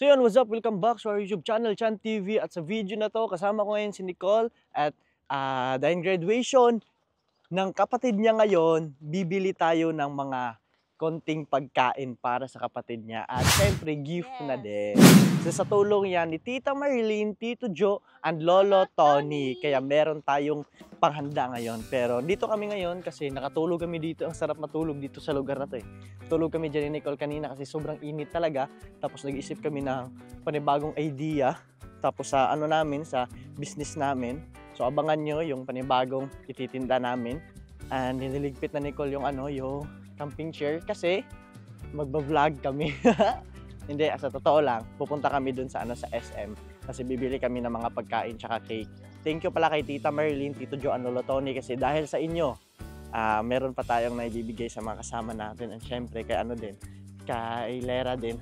So yun, what's up? Welcome back to our YouTube channel, Chan TV. At sa video na to, kasama ko ngayon si Nicole. At dahil graduation ng kapatid niya ngayon, bibili tayo ng mga konting pagkain para sa kapatid niya. At syempre, gift na din. So sa tulong yan ni Tita Marilyn, Tito Joe, and Lolo Tony. Kaya meron tayong panghanda ngayon. Pero dito kami ngayon kasi nakatulog kami dito. Ang sarap matulog dito sa lugar na to eh. Tulog kami dyan ni Nicole kanina kasi sobrang init talaga. Tapos nag-isip kami ng panibagong idea. Tapos sa ano namin, sa business namin. So abangan nyo yung panibagong ititinda namin. And nililigpit na Nicole yung yung camping chair kasi magba-vlog kami. Hindi, sa totoo lang, pupunta kami dun sa sa SM kasi bibili kami ng mga pagkain tsaka cake. Thank you pala kay Tita Marilyn, Tito Joe, and Lolo Tony kasi dahil sa inyo, meron pa tayong naibibigay sa mga kasama natin. And syempre, kay din, kay Lera din.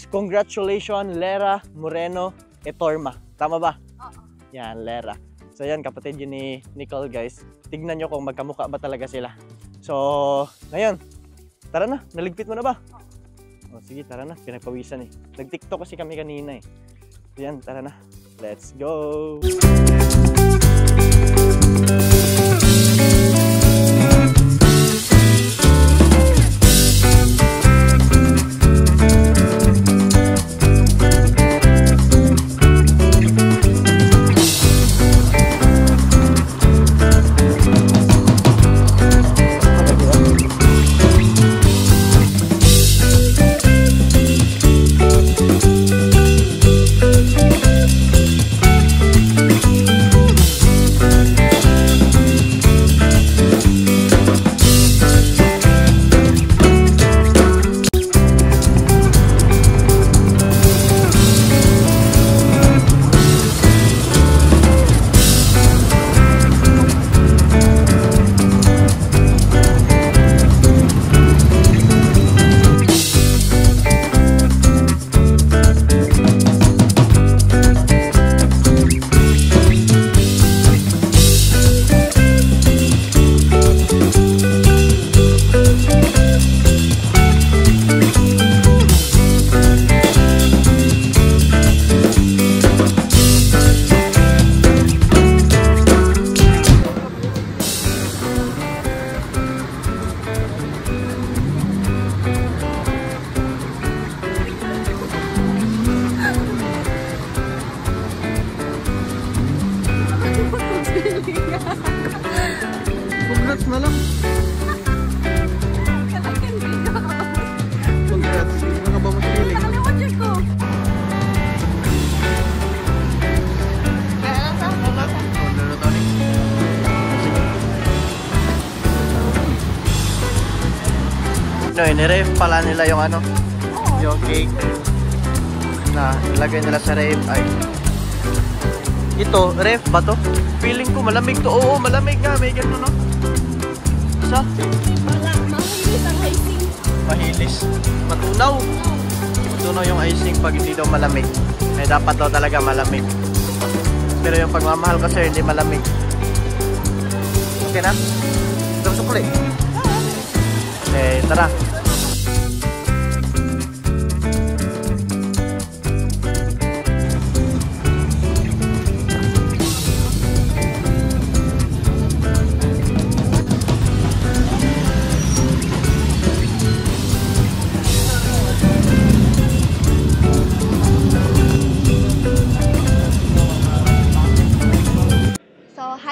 Congratulations, Lera Moreno Etorma. Tama ba? Oo. Yan, Lera. So yan, kapatid yun ni Nicole, guys. Tignan nyo kung magkamukha ba talaga sila. So, ngayon, tara na. Naligpit mo na ba? O, sige, tara na. Pinagpawisan eh. Nag-TikTok kasi kami kanina eh. So yan, tara na. Let's go! Congrats na lang. Congrats. Ano ka ba mo feeling? Nakalimutin ko. Kaya lang sa Lolo Tony. No, iniref pala nila yung yung cake na ilagay nila sa ref. Ay, ito, ref ba to? Feeling ko malamig to. Oo, malamig nga. May gano'n, no? Isa? mahilis ang icing. Mahilis. Matunaw. Matunaw yung icing pag hindi daw malamig. Eh, dapat daw talaga malamig. Pero yung pagmamahal kasi hindi malamig. Okay na? Ito sukli. Eh, tara.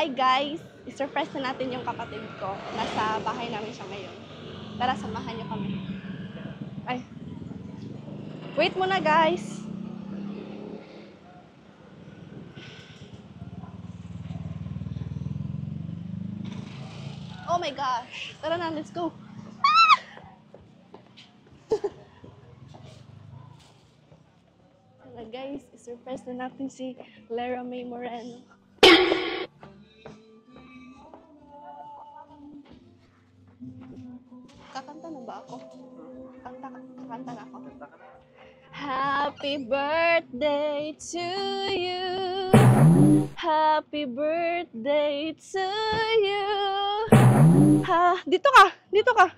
Hi guys! I-surprise na natin yung kapatid ko. Nasa bahay namin siya ngayon. Tara, samahan niyo kami. Ay. Wait muna guys! Oh my gosh! Tara na, let's go! Tara guys, i-surprise na natin si Lera May Moreno. Kakanta na ba ako? Kakanta na ako. Happy birthday to you. Happy birthday to you. Dito ka. Dito ka.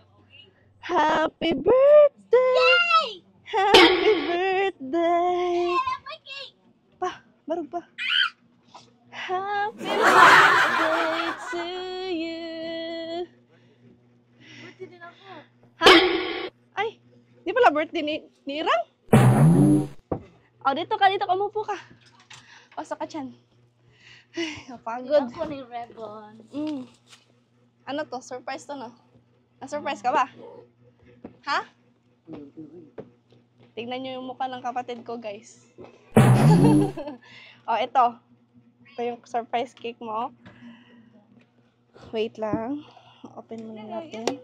Happy birthday. Yay! Happy birthday barog pa. Happy birthday to you. Birthday din ako. Ha? Ay, di pala birthday ni Irang? Dito ka, umupo ka. Pasok ka dyan. Ay, napagod. Ako ng ribbon. Ano to? Surprise to, no? Na-surprise ka ba? Ha? Tignan nyo yung mukha ng kapatid ko, guys. Ito. Ito yung surprise cake mo. Wait lang. Open muna natin.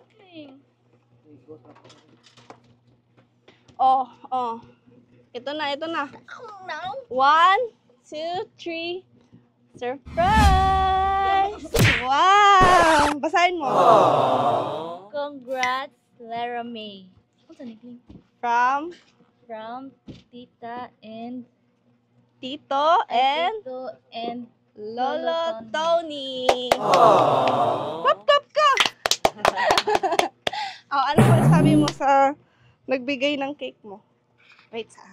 Ito na. 1, 2, 3. Surprise! Wow! Basahin mo. Congrats, Lara May. Ano nickname? From From Tita and Tito and Tito and Lolo Tony. Clap ka! Ano po sabi mo sa nagbigay ng cake mo? Wait sa.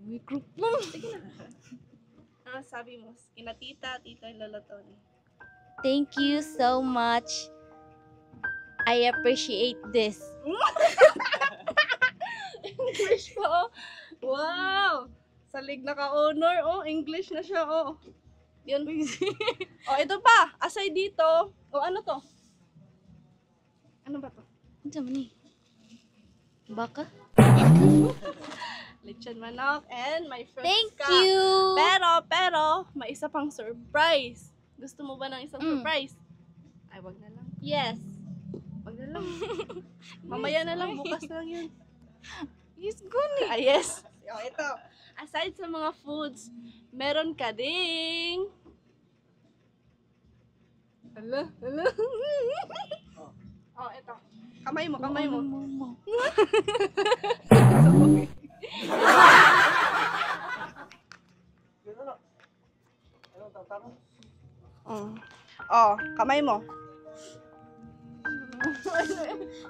may group. Sige na. Ano sabi mo? Kina Tita, Tito, and Lolo Tony. Thank you so much. I appreciate this. English pa, Wow! Salig na ka-honor, English na siya, Yun. Ito pa. Aside dito. Ano to? Ano ba to? Ano naman eh? Baka? Lechon manok and my fruits Thank ka. you! Pero, may isa pang surprise. Gusto mo ba ng isang surprise? Ay, wag na lang. Yes. Wag na lang. Mamaya na lang, bukas na lang yun. Yes, good. Yes. Ito. Aside sa mga foods, meron ka ding... Hala. Ito. Kamay mo. Kamay mo.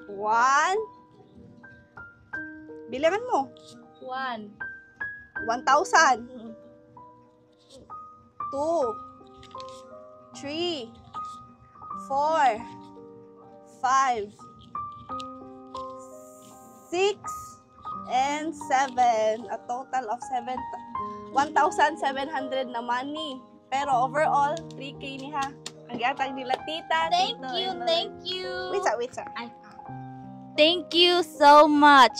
1. Bilangan mo. 1. 1,000. 2, 3, 4, 5, 6, and 7. A total of 1,700 na money. Pero overall, 3K ni ha. Ang gatag nila tita. Thank tito, you, and thank you. Wait, sir. Thank you so much.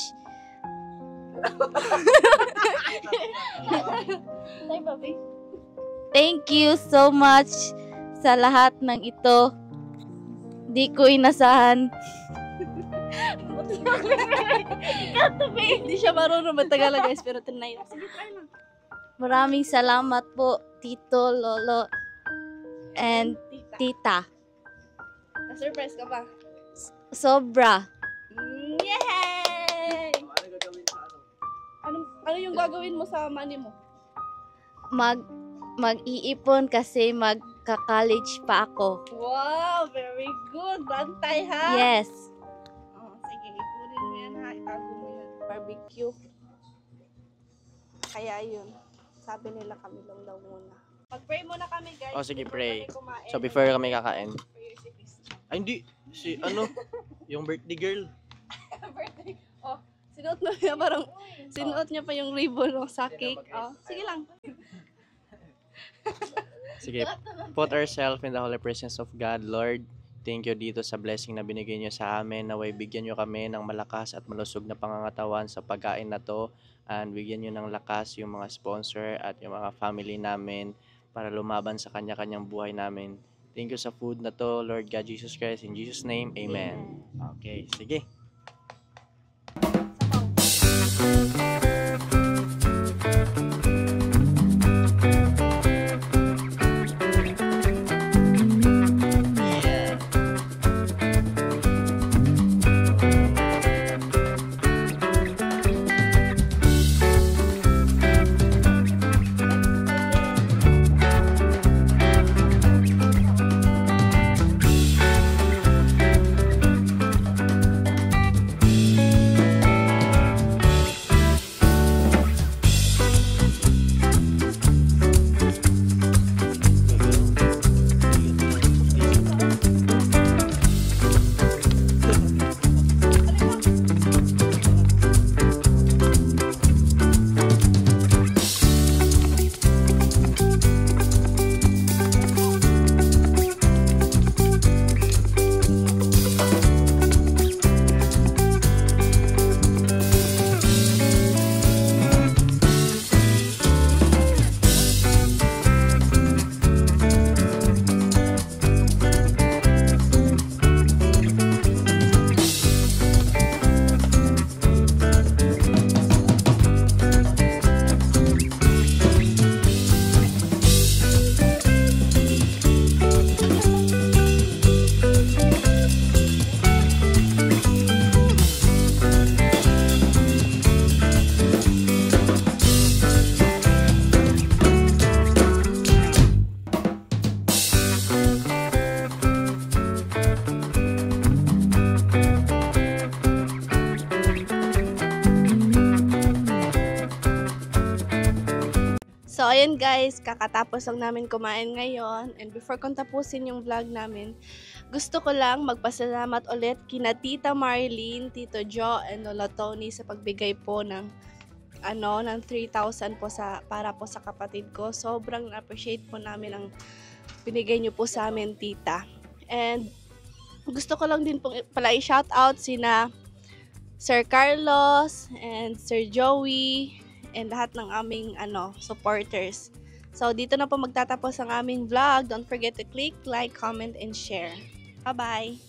Ay, baby. Thank you so much sa lahat ng ito. Di ko inasahan. Hindi siya marunong magtagala, guys, pero tinay na. Sige, try lang. Maraming salamat po, Tito, Lolo, and Tita. Na-surprise ka ba? Sobra. Yay! Ano yung gagawin mo sa money mo? Mag-iipon kasi magka-college pa ako. Wow, very good. Bantay, ha? Yes. Sige, ipunin mo yan, ha? Itago mo yan. Barbecue. Kaya yun. Sabi nila kami lang daw muna. Mag-pray muna kami, guys. Sige, Before pray. kami kumain. So before kami kakain. Prayer si Christy. Ay, hindi. Yung birthday girl. Birthday. Sinuot niya pa yung ribbon sa cake. Sige lang. Sige, put ourselves in the holy presence of God, Lord. Thank you dito sa blessing na binigay niyo sa amin. Naway bigyan niyo kami ng malakas at malusog na pangangatawan sa pagkain na to. And bigyan niyo ng lakas yung mga sponsor at yung mga family namin para lumaban sa kanya-kanyang buhay namin. Thank you sa food na to, Lord God Jesus Christ. In Jesus' name, Amen. Okay, sige. ayan guys, kakatapos lang namin kumain ngayon. And before kong tapusin yung vlog namin, gusto ko lang magpasalamat ulit kina Tita Marlene, Tito Joe, and Lola Tony sa pagbigay po ng 3,000 po para po sa kapatid ko. Sobrang appreciate po namin ang binigay niyo po sa amin, tita. And gusto ko lang din po pala i-shout out sina Sir Carlos and Sir Joey and lahat ng aming supporters. So dito na po magtatapos ang aming vlog. Don't forget to click, like, comment, and share. Bye-bye!